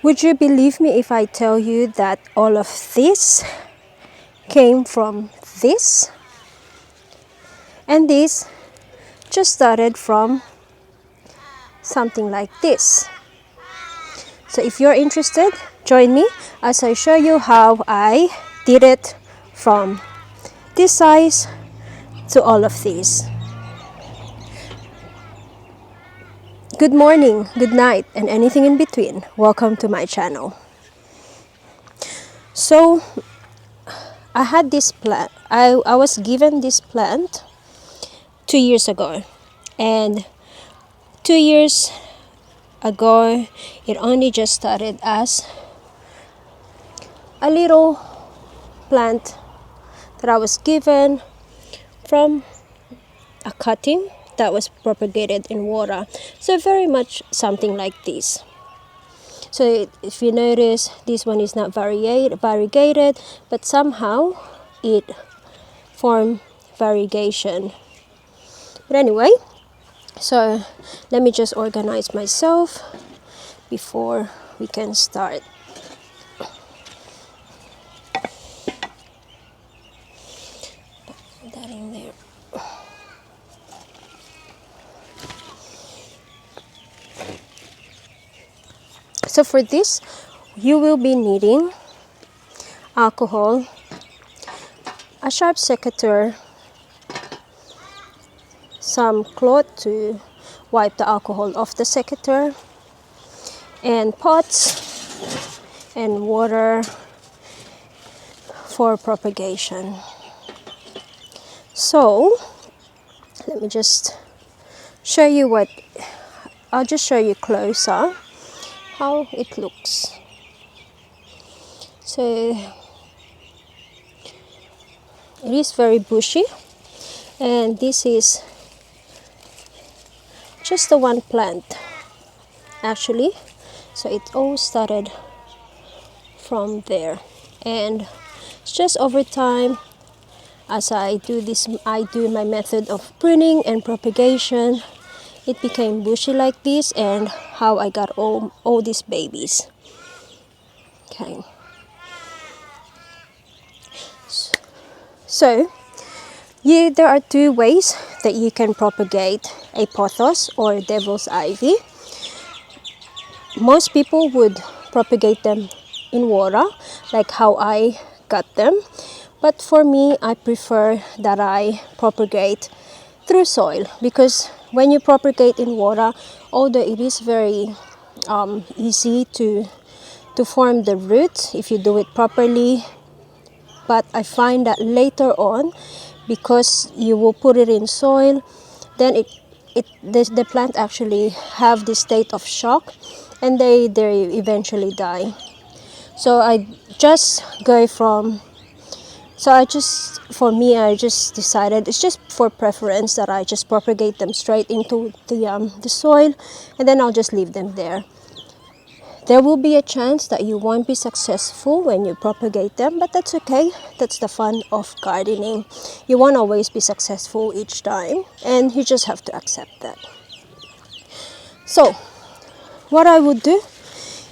Would you believe me if I tell you that all of this came from this? And this just started from something like this. So if you're interested, join me as I show you how I did it from this size to all of these. Good morning, good night, and anything in between. Welcome to my channel. So I had this plant. I was given this plant 2 years ago, and 2 years ago it only just started as a little plant that I was given from a cutting that was propagated in water. So very much something like this. So if you notice, this one is not variegated, but somehow it formed variegation. But anyway, so let me just organize myself before we can start. Put that in there. So for this, you will be needing alcohol, a sharp secateur, some cloth to wipe the alcohol off the secateur, and pots and water for propagation. So let me just show you I'll just show you closer how it looks. So it is very bushy, and this is just the one plant actually. So it all started from there, and it's just over time as I do my method of pruning and propagation, it became bushy like this, and how I got all these babies. Okay. So there are two ways that you can propagate a pothos or devil's ivy. Most people would propagate them in water, like how I got them. But for me, I prefer that I propagate through soil, because when you propagate in water, although it is very easy to form the roots if you do it properly, but I find that later on, because you will put it in soil, then the plant actually have this state of shock, and they eventually die. So I just for me, I just decided, it's just for preference, that I just propagate them straight into the soil, and then I'll just leave them there. There will be a chance that you won't be successful when you propagate them, but that's okay. That's the fun of gardening. You won't always be successful each time, and you just have to accept that. So what I would do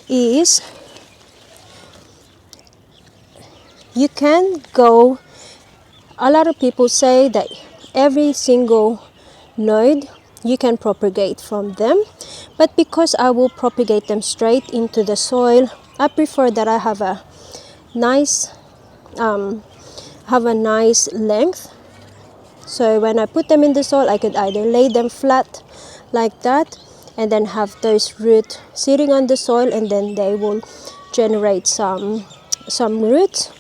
is, you can go, a lot of people say that every single node you can propagate from them, but because I will propagate them straight into the soil, I prefer that I have a nice length. So when I put them in the soil, I could either lay them flat like that, and then have those roots sitting on the soil, and then they will generate some roots,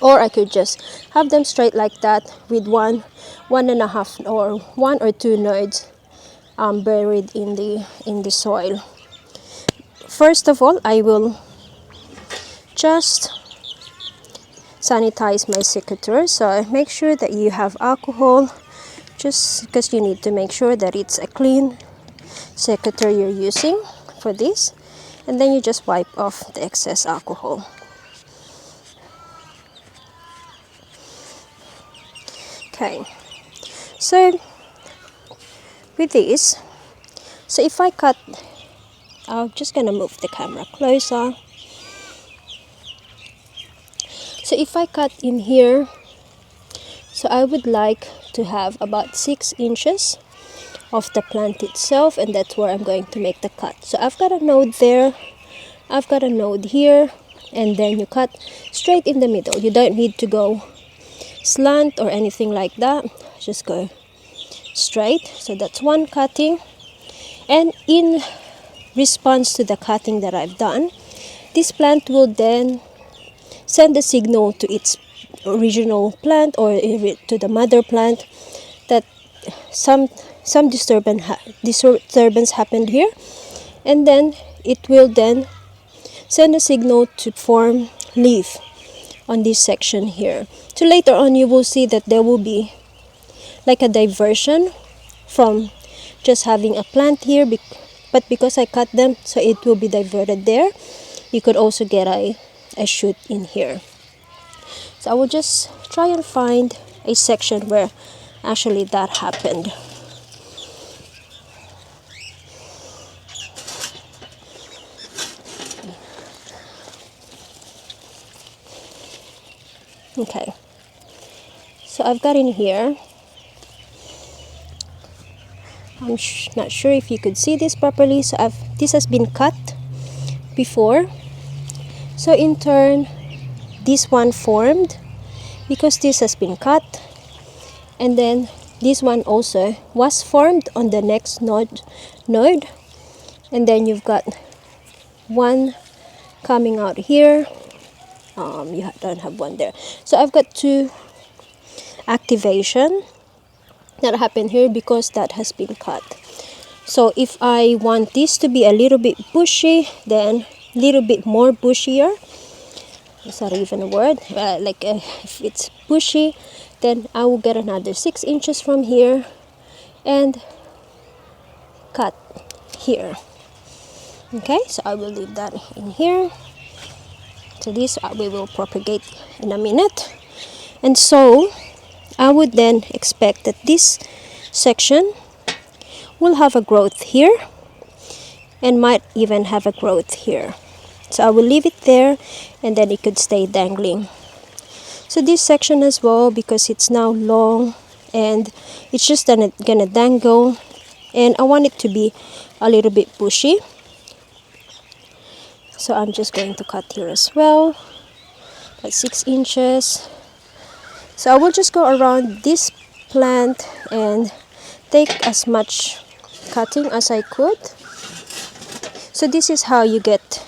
or I could just have them straight like that with one and a half or 1 or 2 nodes buried in the soil. First of all, I will just sanitize my secateur. So make sure that you have alcohol, just because you need to make sure that it's a clean secateur you're using for this, and then you just wipe off the excess alcohol. Okay, so with this, so if I cut I'm just gonna move the camera closer. So if I cut in here, so I would like to have about 6 inches of the plant itself, and that's where I'm going to make the cut. So I've got a node there, I've got a node here, and then you cut straight in the middle. You don't need to go slant or anything like that, just go straight. So that's one cutting, and in response to the cutting that I've done, this plant will then send a signal to its original plant or to the mother plant that some disturbance happened here, and then it will then send a signal to form leaf on this section here. So later on you will see that there will be like a diversion from just having a plant here, but because I cut them, so it will be diverted there. You could also get a shoot in here. So I will just try and find a section where actually that happened. Okay, so I've got in here, I'm not sure if you could see this properly, so this has been cut before. So in turn, this one formed because this has been cut, and then this one also was formed on the next node, and then you've got one coming out here. You don't have one there, so I've got 2 activation that happened here because that has been cut. So if I want this to be a little bit bushy, then a little bit more bushier, is that even a word? If it's bushy, then I will get another 6 inches from here and cut here. Okay, so I will leave that in here. So this we will propagate in a minute. And so I would then expect that this section will have a growth here and might even have a growth here. So I will leave it there, and then it could stay dangling. So this section as well, because it's now long and it's just gonna dangle, and I want it to be a little bit bushy. So I'm just going to cut here as well, like 6 inches. So I will just go around this plant and take as much cutting as I could. So this is how you get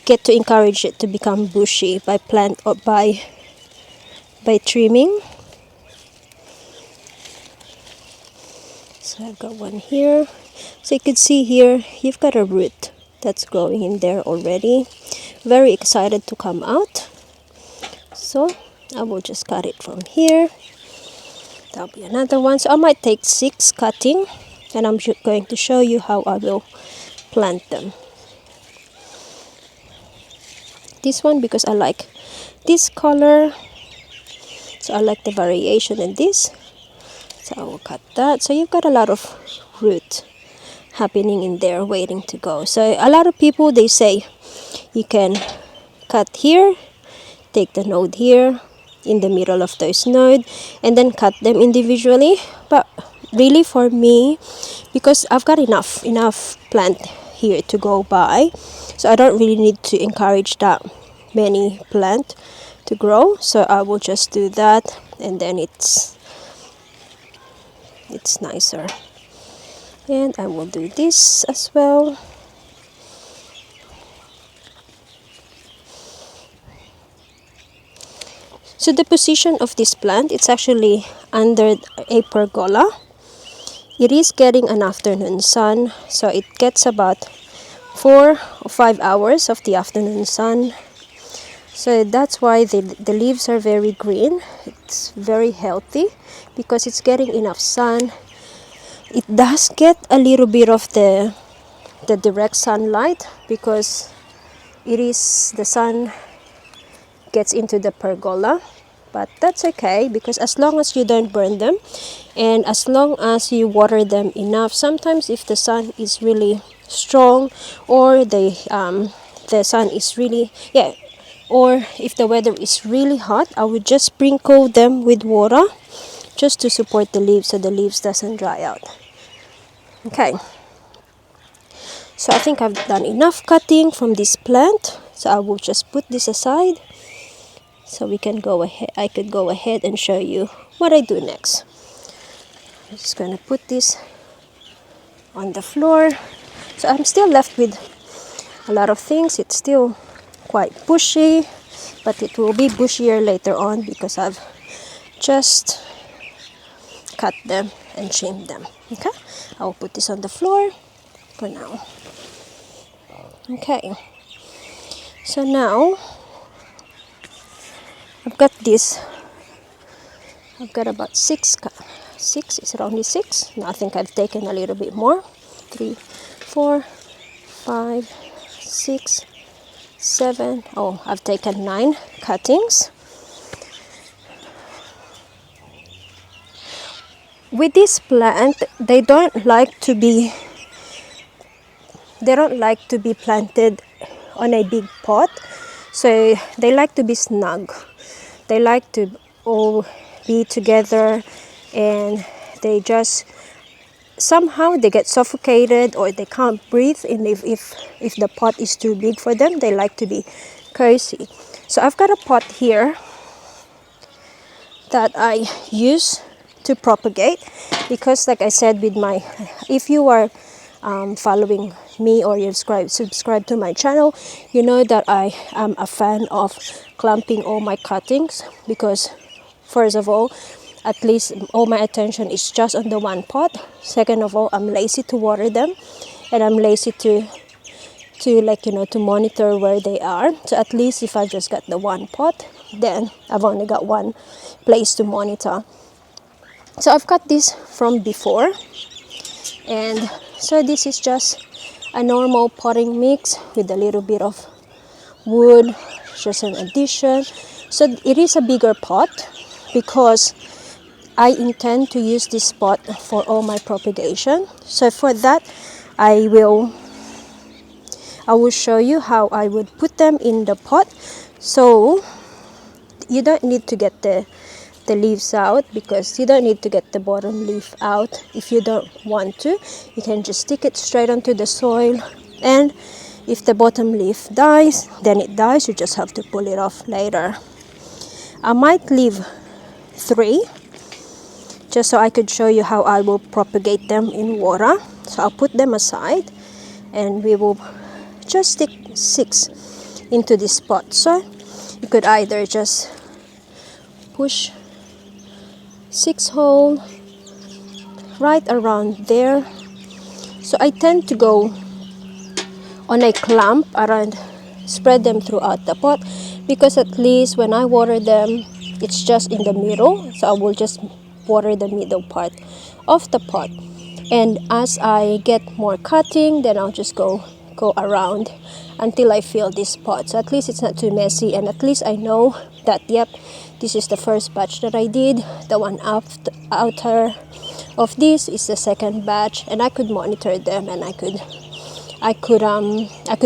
to encourage it to become bushy, by plant or by trimming. So I've got one here. So you could see here, you've got a root that's growing in there already, very excited to come out. So I will just cut it from here. That'll be another one. So I might take 6 cutting, and I'm going to show you how I will plant them. This one, because I like this color, so I like the variation in this, so I will cut that. So you've got a lot of root happening in there waiting to go. So a lot of people, they say you can cut here, take the node here in the middle of those nodes, and then cut them individually. But really for me, because I've got enough plant here to go by, so I don't really need to encourage that many plant to grow. So I will just do that, and then it's nicer. And I will do this as well. So the position of this plant, it's actually under a pergola. It is getting an afternoon sun, so it gets about 4 or 5 hours of the afternoon sun. So that's why the leaves are very green. It's very healthy because it's getting enough sun. It does get a little bit of the direct sunlight because the sun gets into the pergola, but that's okay because as long as you don't burn them and as long as you water them enough, sometimes if the sun is really strong, or the sun is really, yeah, or if the weather is really hot, I would just sprinkle them with water just to support the leaves so the leaves doesn't dry out. Okay, so I think I've done enough cutting from this plant, so I will just put this aside so we can go ahead. I could go ahead and show you what I do next. I'm just gonna put this on the floor. So I'm still left with a lot of things. It's still quite bushy, but it will be bushier later on because I've just cut them and trimmed them. Okay, I'll put this on the floor for now. Okay, so now I've got this. I've got about six. Is it only six? No, I think I've taken a little bit more. 3, 4, 5, 6, 7. Oh, I've taken 9 cuttings. With this plant, they don't like to be planted on a big pot, so they like to be snug. They like to all be together, and they just somehow they get suffocated or they can't breathe. And if the pot is too big for them, they like to be cozy. So I've got a pot here that I use to propagate, because like I said, with my, if you are following me or you've subscribed to my channel, you know that I am a fan of clumping all my cuttings, because first of all, at least all my attention is just on the one pot. Second of all, I'm lazy to water them, and I'm lazy to monitor where they are. So at least if I just got the one pot, then I've only got one place to monitor. So I've got this from before, and so this is just a normal potting mix with a little bit of wood, just an addition. So it is a bigger pot because I intend to use this pot for all my propagation. So for that, I will show you how I would put them in the pot. So you don't need to get the leaves out, because you don't need to get the bottom leaf out if you don't want to. You can just stick it straight onto the soil, and if the bottom leaf dies, then it dies. You just have to pull it off later. I might leave 3 just so I could show you how I will propagate them in water. So I'll put them aside, and we will just stick 6 into this pot. So you could either just push 6 hole right around there. So I tend to go on a clump around, spread them throughout the pot, because at least when I water them, it's just in the middle. So I will just water the middle part of the pot, and as I get more cutting, then I'll just go around until I fill this pot. So at least it's not too messy, and at least I know that, yep, this is the first batch that I did. The one outer of this is the second batch, and I could monitor them, and I could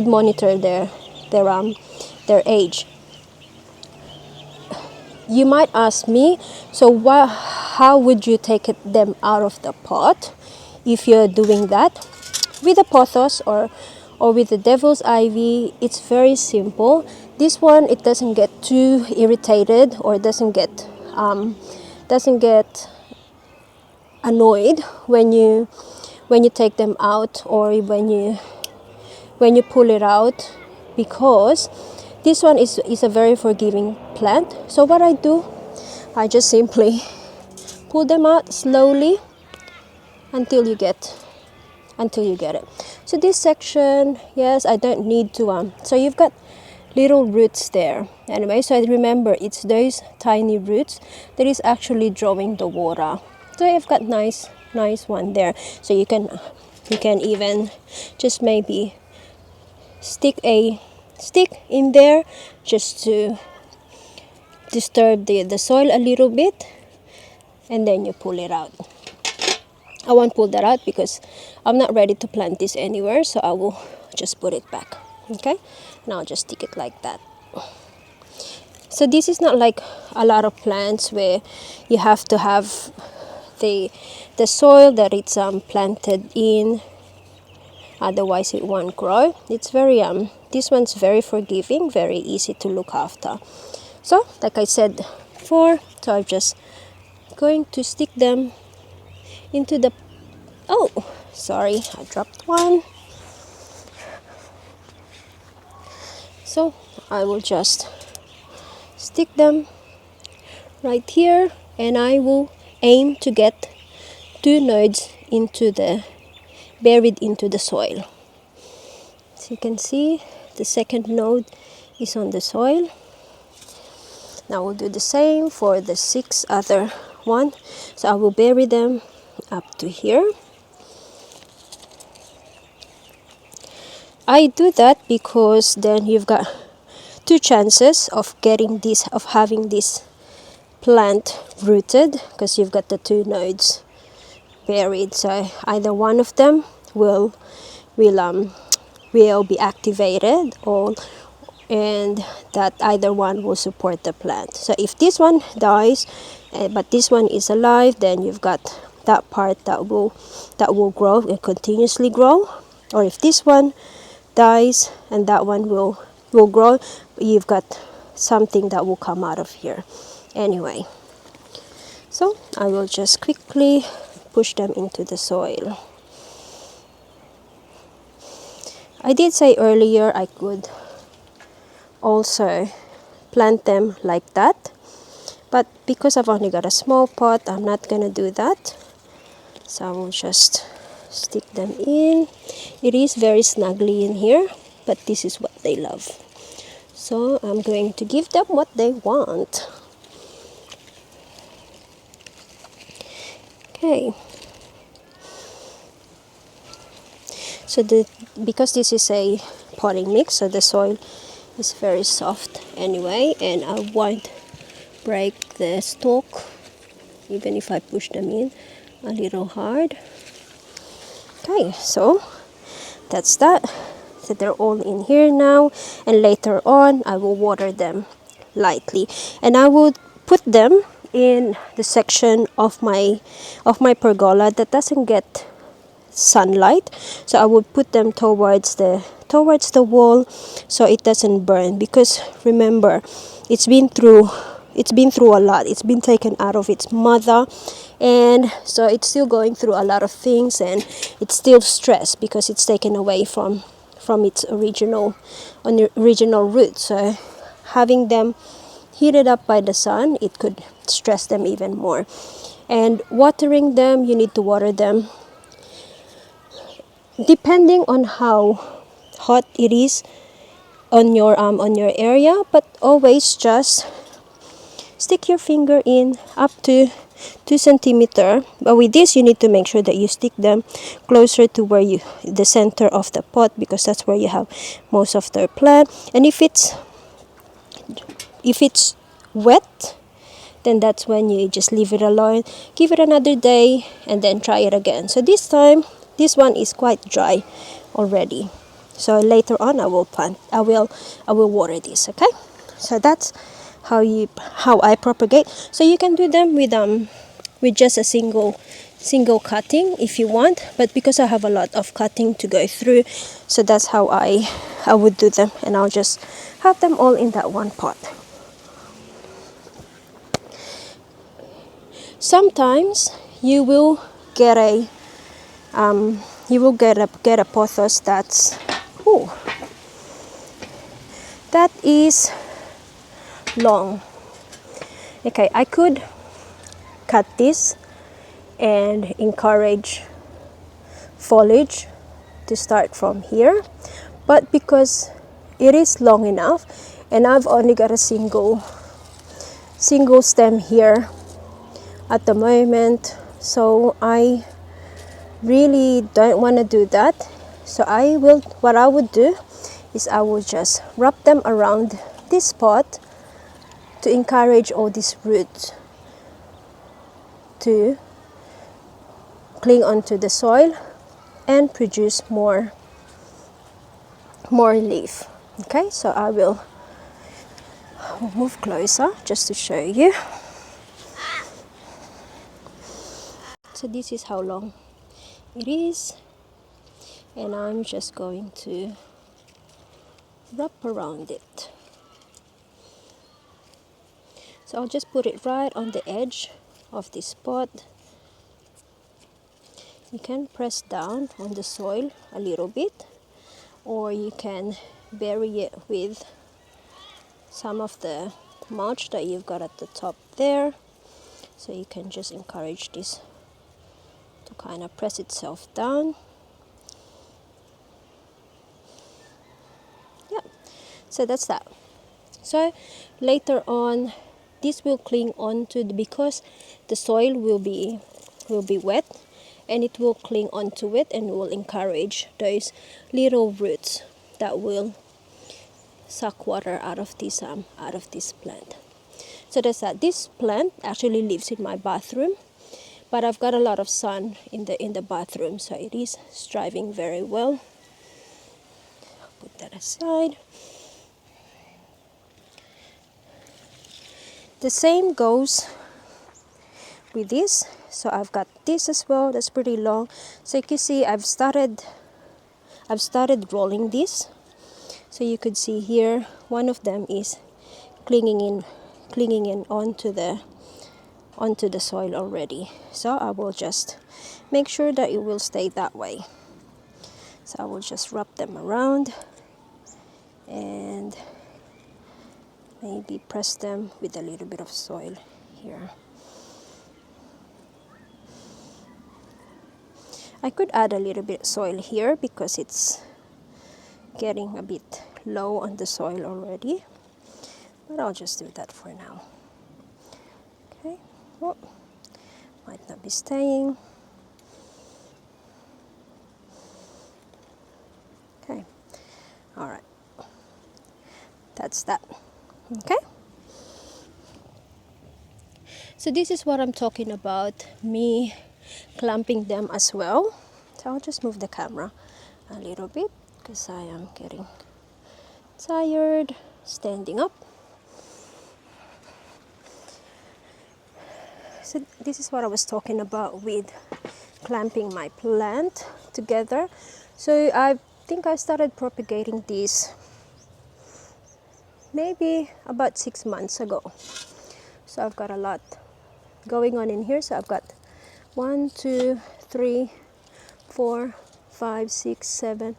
monitor their age. You might ask me, so how would you take them out of the pot if you're doing that? With the pothos or with the devil's ivy, it's very simple. This one, it doesn't get too irritated, or doesn't get annoyed when you take them out, or when you pull it out, because this one is a very forgiving plant. So what I do, I just simply pull them out slowly until you get it. So this section, yes, I don't need to so you've got little roots there. Anyway, so remember, it's those tiny roots that is actually drawing the water. So you've got nice one there. So you can even just maybe stick a stick in there just to disturb the soil a little bit, and then you pull it out. I won't pull that out because I'm not ready to plant this anywhere, so I will just put it back. Okay, now I'll just stick it like that. So this is not like a lot of plants where you have to have the soil that it's planted in, otherwise it won't grow. It's very this one's very forgiving, very easy to look after. So like I said before, so I'm just going to stick them into the, oh sorry, I dropped one. So I will just stick them right here, and I will aim to get 2 nodes into the buried into the soil. So you can see the second node is on the soil. Now we'll do the same for the 6 other one. So I will bury them up to here. I do that because then you've got 2 chances of getting this, of having this plant rooted, because you've got the 2 nodes buried. So either one of them will be activated, or and that either one will support the plant. So if this one dies, but this one is alive, then you've got that part that will grow and continuously grow. Or if this one dies and that one will grow, you've got something that will come out of here anyway. So I will just quickly push them into the soil. I did say earlier I could also plant them like that, but because I've only got a small pot, I'm not gonna do that. So I will just stick them in. It is very snuggly in here, but this is what they love. So I'm going to give them what they want. Okay. So because this is a potting mix, so the soil is very soft anyway, and I won't break the stalk even if I push them in a little hard. Okay, so that's that. So they're all in here now, and later on I will water them lightly, and I will put them in the section of my pergola that doesn't get sunlight. So I would put them towards the wall, so it doesn't burn, because remember, it's been through a lot. It's been taken out of its mother, and so it's still going through a lot of things, and it's still stressed because it's taken away from its original root. So having them heated up by the sun, it could stress them even more. And watering them, you need to water them depending on how hot it is on your area, but always just stick your finger in up to 2 centimeter. But with this, you need to make sure that you stick them closer to where the center of the pot, because that's where you have most of the plant. And if it's wet, then that's when you just leave it alone, give it another day, and then try it again. So this time, this one is quite dry already. So later on I will water this. Okay, so that's how I propagate. So you can do them with just a single cutting if you want, but because I have a lot of cutting to go through, so that's how I would do them, and I'll just have them all in that one pot. Sometimes you will get a pothos that is long. Okay, I could cut this and encourage foliage to start from here, but because it is long enough and I've only got a single stem here at the moment, so I really don't want to do that. So what I would do is I will just wrap them around this pot to encourage all these roots to cling onto the soil and produce more leaf. Okay, so I will move closer just to show you. So this is how long it is, and I'm just going to wrap around it. So I'll just put it right on the edge of this pot. You can press down on the soil a little bit, or you can bury it with some of the mulch that you've got at the top there. So you can just encourage this to kind of press itself down. Yeah, so that's that. So later on, this will cling on to because the soil will be wet, and it will cling onto it and will encourage those little roots that will suck water out of this plant. So that's that. This plant actually lives in my bathroom, but I've got a lot of sun in the bathroom, so it is thriving very well. Put that aside. The same goes with this. So I've got this as well. That's pretty long. So you can see I've started rolling this. So you could see here one of them is clinging in onto the soil already. So I will just make sure that it will stay that way. So I will just wrap them around and maybe press them with a little bit of soil here. I could add a little bit of soil here because it's getting a bit low on the soil already, but I'll just do that for now. Okay, well, might not be staying. Okay, all right, that's that. Okay, so this is what I'm talking about, me clamping them as well. So I'll just move the camera a little bit because I am getting tired standing up. So this is what I was talking about with clamping my plant together. So I think I started propagating these maybe about 6 months ago. So I've got a lot going on in here. So I've got 1, 2, 3, 4, 5, 6, 7,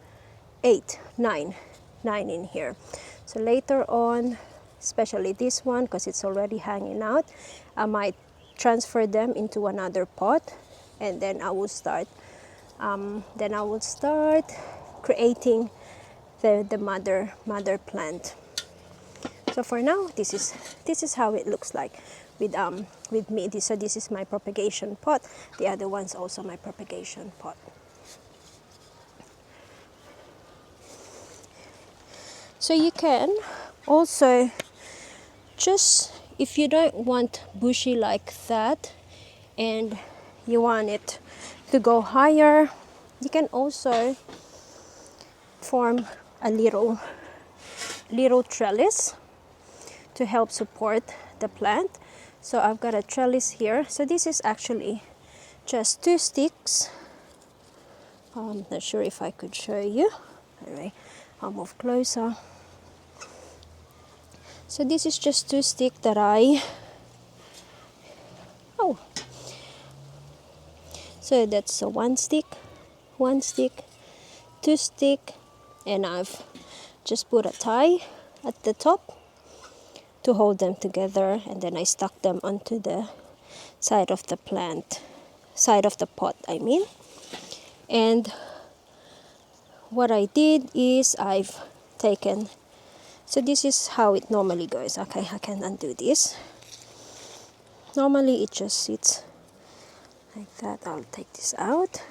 8, 9 in here. So later on, especially this one, because it's already hanging out, I might transfer them into another pot, and then I will start creating the mother plant. So for now, this is how it looks like with me. So this is my propagation pot. The other one's also my propagation pot. So you can also just, if you don't want bushy like that and you want it to go higher, you can also form a little trellis to help support the plant. So I've got a trellis here. So this is actually just 2 sticks. I'm not sure if I could show you. Anyway, I'll move closer. So this is just 2 sticks that so that's a 1 stick, 2 stick, and I've just put a tie at the top to hold them together, and then I stuck them onto the side of the pot, I mean. And what I did is I've taken, so this is how it normally goes. Okay, I can undo this. Normally it just sits like that. I'll take this out.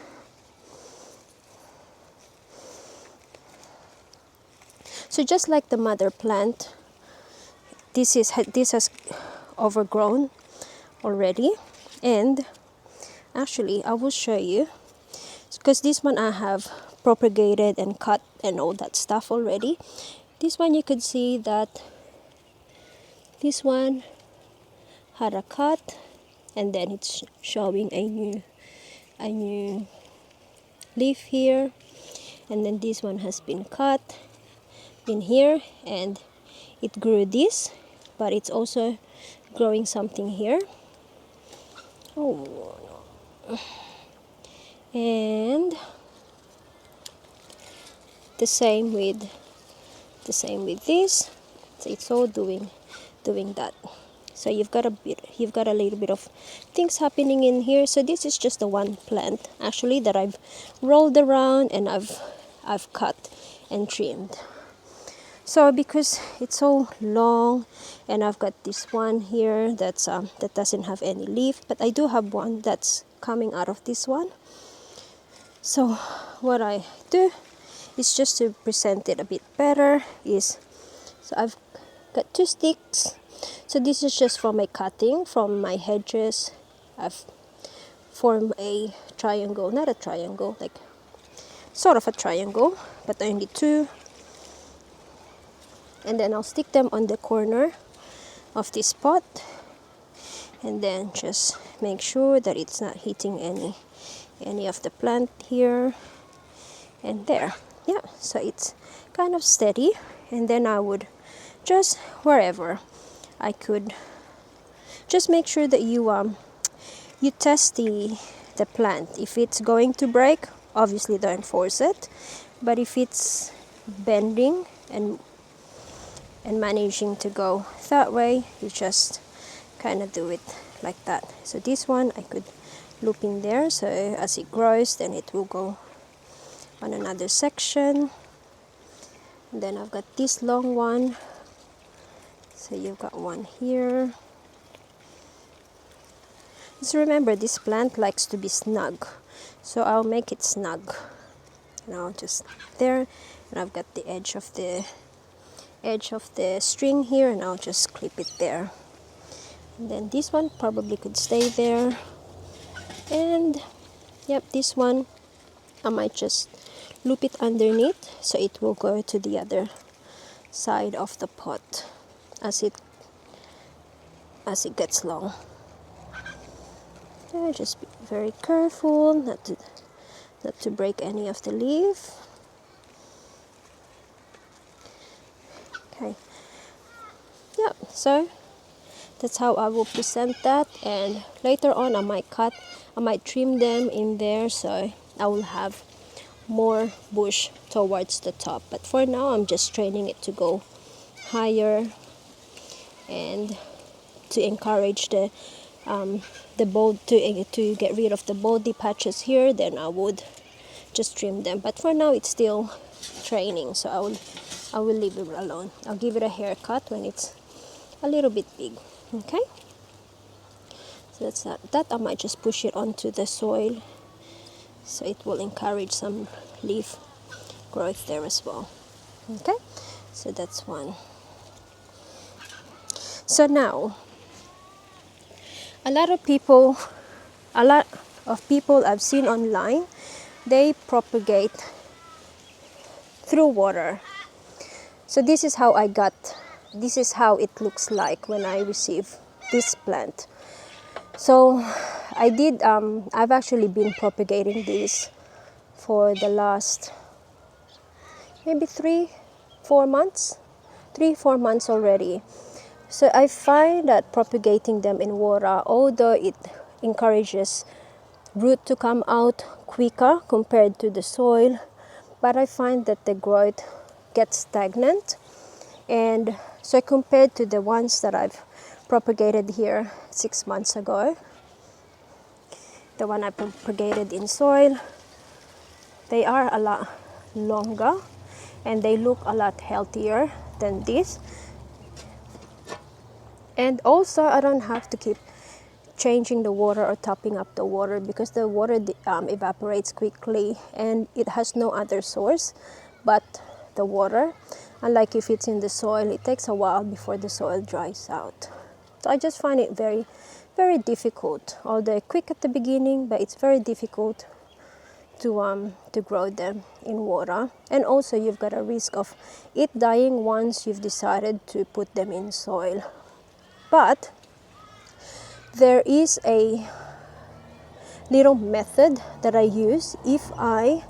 So just like the mother plant, this has overgrown already, and Actually, I will show you, because this one I have propagated and cut and all that stuff already. This one you could see that this one had a cut, and then it's showing a new leaf here, and then this one has been cut in here, and it grew this, but it's also growing something here. Oh no. And the same with this. So it's all doing that. So you've got a little bit of things happening in here. So this is just the one plant actually that I've rolled around and I've cut and trimmed. So because it's so long, and I've got this one here that doesn't have any leaf, but I do have one that's coming out of this one. So what I do is, just to present it a bit better, so I've got 2 sticks. So this is just from my cutting from my hedges. I've formed a triangle, not a triangle, like sort of a triangle, but only 2. And then I'll stick them on the corner of this pot, and then just make sure that it's not hitting any of the plant here and there. Yeah, so it's kind of steady. And then I would just, wherever I could, just make sure that you test the plant. If it's going to break, obviously don't force it, but if it's bending and managing to go that way, you just kind of do it like that. So this one I could loop in there, so as it grows then it will go on another section. And then I've got this long one, so you've got one here. Just remember, this plant likes to be snug, so I'll make it snug. Now just there, and I've got the edge of the string here, and I'll just clip it there. And then this one probably could stay there, and yep, this one I might just loop it underneath so it will go to the other side of the pot as it gets long. Yeah, just be very careful not to break any of the leaf. Okay. Yeah, so that's how I will present that, and later on I might trim them in there, so I will have more bush towards the top. But for now I'm just training it to go higher, and to encourage the bold, to get rid of the boldy patches here. Then I would just trim them, but for now it's still training, so I will leave it alone. I'll give it a haircut when it's a little bit big. Okay, so that's that. I might just push it onto the soil, so it will encourage some leaf growth there as well. Okay, so that's one. So now a lot of people I've seen online, they propagate through water. So this is how it looks like when I receive this plant. So I've actually been propagating this for the last maybe 3-4 months already. So I find that propagating them in water, although it encourages root to come out quicker compared to the soil, but I find that the growth gets stagnant. And so compared to the ones that I've propagated here 6 months ago, the one I propagated in soil, they are a lot longer and they look a lot healthier than this. And also I don't have to keep changing the water or topping up the water, because the water evaporates quickly and it has no other source but the water. Unlike if it's in the soil, it takes a while before the soil dries out. So I just find it very, very difficult, although quick at the beginning, but it's very difficult to grow them in water. And also you've got a risk of it dying once you've decided to put them in soil. But there is a little method that I use if I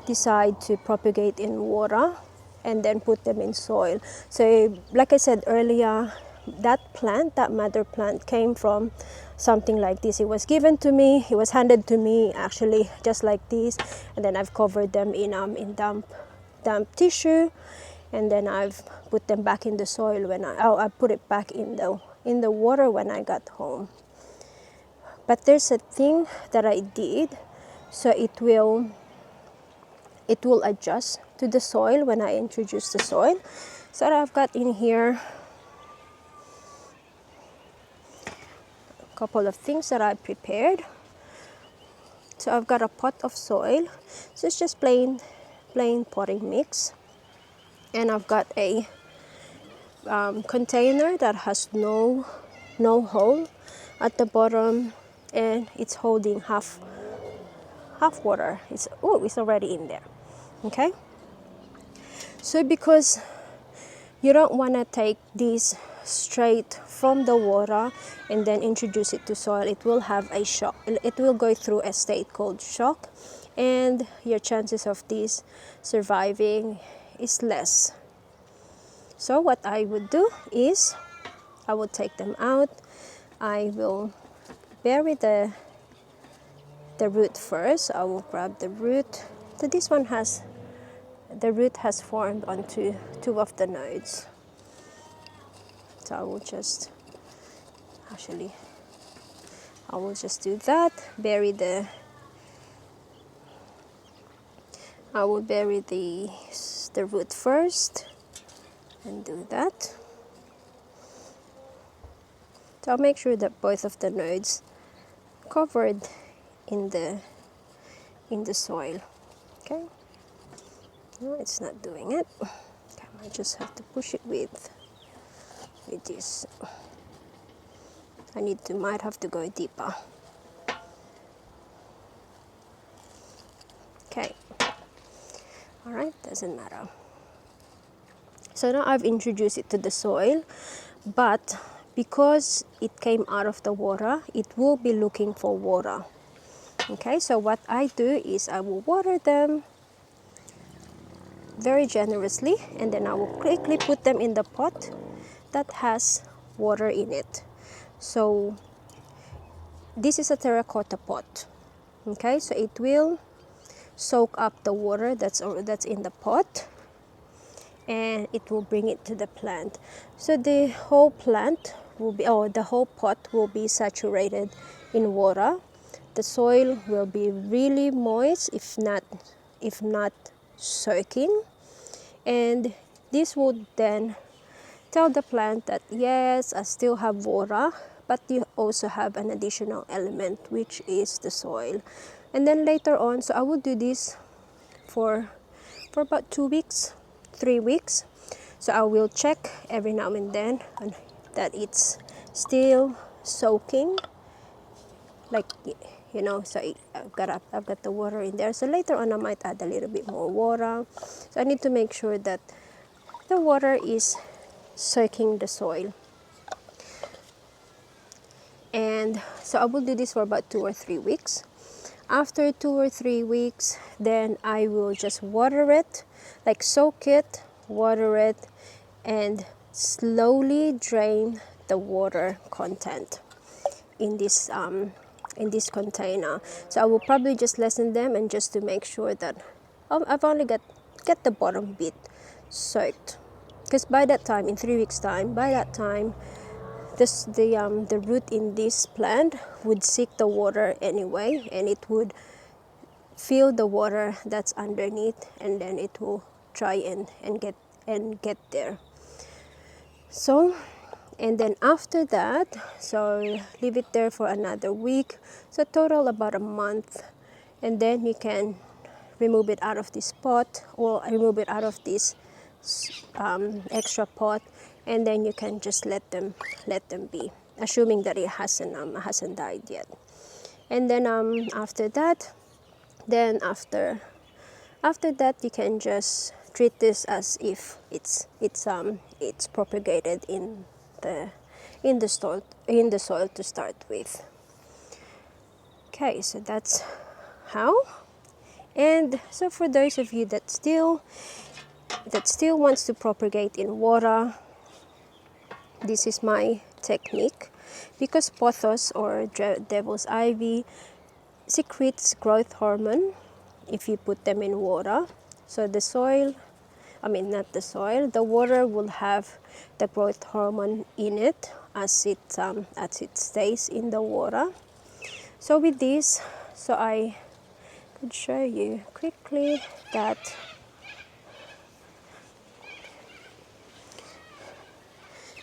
decide to propagate in water and then put them in soil. So like I said earlier, that plant, that mother plant, came from something like this. It was given to me, it was handed to me actually just like this, and then I've covered them in damp tissue, and then I've put them back in the soil when I put it back in the water when I got home. But there's a thing that I did, so it will adjust to the soil when I introduce the soil. So I've got in here a couple of things that I prepared. So I've got a pot of soil, so it's just plain potting mix, and I've got a container that has no hole at the bottom, and it's holding half water. It's already in there. Okay, so because you don't want to take this straight from the water and then introduce it to soil, it will have a shock. It will go through a state called shock, and your chances of this surviving is less. So what I would do is I will take them out. I will bury the root first. I will grab the root. So this one the root has formed onto two of the nodes. So I will just do that. I will bury the root first and do that. So I'll make sure that both of the nodes covered in the soil. Okay. No, it's not doing it. Okay, I just have to push it with this. Might have to go deeper. Okay. All right, doesn't matter. So now I've introduced it to the soil, but because it came out of the water, it will be looking for water. Okay, so what I do is I will water them very generously, and then I will quickly put them in the pot that has water in it. So this is a terracotta pot. Okay, so it will soak up the water that's in the pot, and it will bring it to the plant. So the whole plant will be, the whole pot will be saturated in water. The soil will be really moist, if not soaking, and this would then tell the plant that yes, I still have water, but you also have an additional element, which is the soil. And then later on, so I will do this for about 2 weeks, 3 weeks. So I will check every now and then that it's still soaking, like, so I've got the water in there. So later on I might add a little bit more water. So I need to make sure that the water is soaking the soil. And so I will do this for about 2 or 3 weeks. After 2 or 3 weeks, then I will just water it, like soak it, water it, and slowly drain the water content in this container. So I will probably just lessen them, and just to make sure that I've only get the bottom bit soaked, because by that time, in 3 weeks time, the root in this plant would seek the water anyway, and it would feel the water that's underneath, and then it will try and get there. So, and then after that, so leave it there for another week, so total about a month, and then you can remove it out of this pot, or remove it out of this extra pot, and then you can just let them be. assuming that it hasn't died yet. And then after that, then after that, you can just treat this as if it's propagated in the soil to start with. Okay, so that's how. And so for those of you that still wants to propagate in water, this is my technique, because pothos or devil's ivy secretes growth hormone if you put them in water. So the soil, not the soil, the water will have the growth hormone in it as it stays in the water. So with this, so I could show you quickly that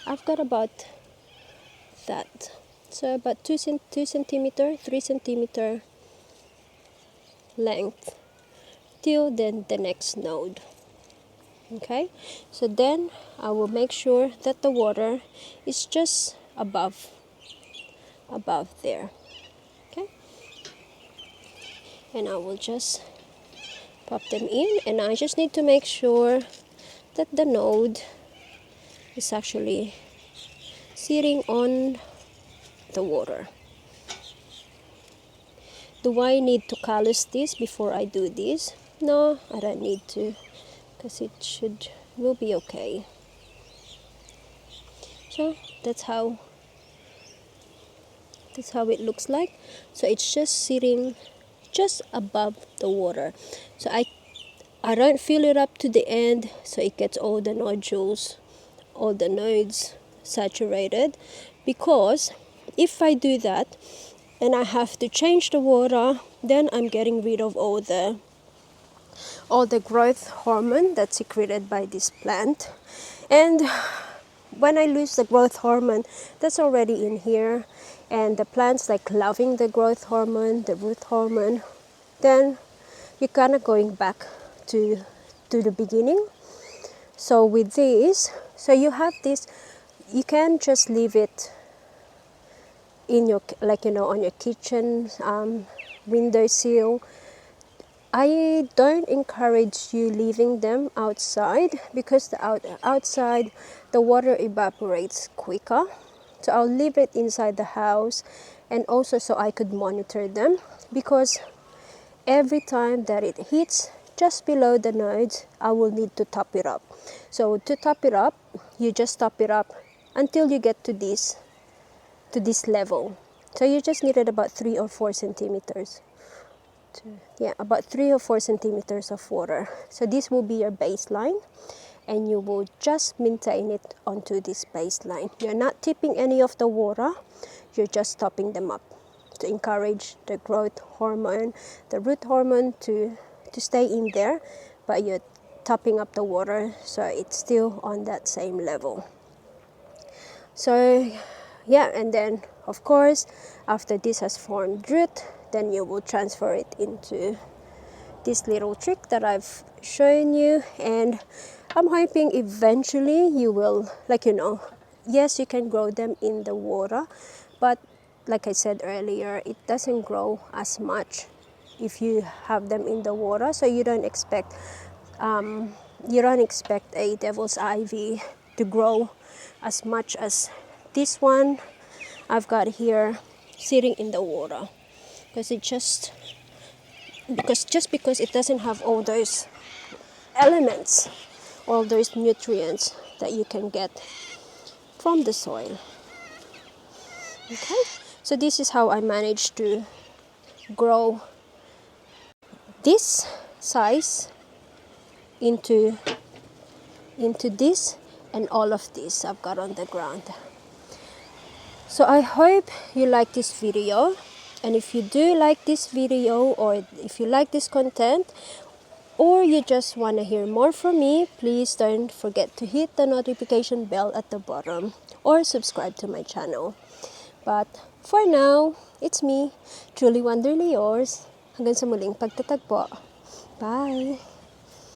I've got about that. So about 2 centimeter, 3 centimeter length till then the next node. Okay, so then I will make sure that the water is just above there. Okay, and I will just pop them in, and I just need to make sure that the node is actually sitting on the water. Do I need to callus this before I do this? No, I don't need to, because it will be okay. So that's how it looks like. So it's just sitting just above the water. So I don't fill it up to the end so it gets all the nodules, all the nodes saturated, because if I do that and I have to change the water, then I'm getting rid of all the growth hormone that's secreted by this plant. And when I lose the growth hormone that's already in here, and the plant's like loving the growth hormone, the root hormone, then you're kind of going back to the beginning. So with this, so you have this, you can just leave it in your, on your kitchen windowsill. I don't encourage you leaving them outside, because the outside the water evaporates quicker. So I'll leave it inside the house, and also so I could monitor them, because every time that it hits just below the nodes, I will need to top it up. So to top it up, you just top it up until you get to this level. So you just need it about 3 or 4 centimeters. About 3 or 4 centimeters of water. So this will be your baseline, and you will just maintain it onto this baseline. You're not tipping any of the water, you're just topping them up to encourage the growth hormone, the root hormone to stay in there, but you're topping up the water so it's still on that same level. So and then of course after this has formed root, then you will transfer it into this little trick that I've shown you, and I'm hoping eventually you will, yes, you can grow them in the water, but like I said earlier, it doesn't grow as much if you have them in the water. So you don't expect a devil's ivy to grow as much as this one I've got here sitting in the water, because it doesn't have all those elements, all those nutrients that you can get from the soil. Okay, so this is how I managed to grow this size into this, and all of this I've got on the ground. So I hope you like this video, and if you do like this video, or if you like this content, or you just want to hear more from me, please don't forget to hit the notification bell at the bottom, or subscribe to my channel. But for now, it's me, truly wonderly yours. Hanggang sa muling pagtatagpo. Bye!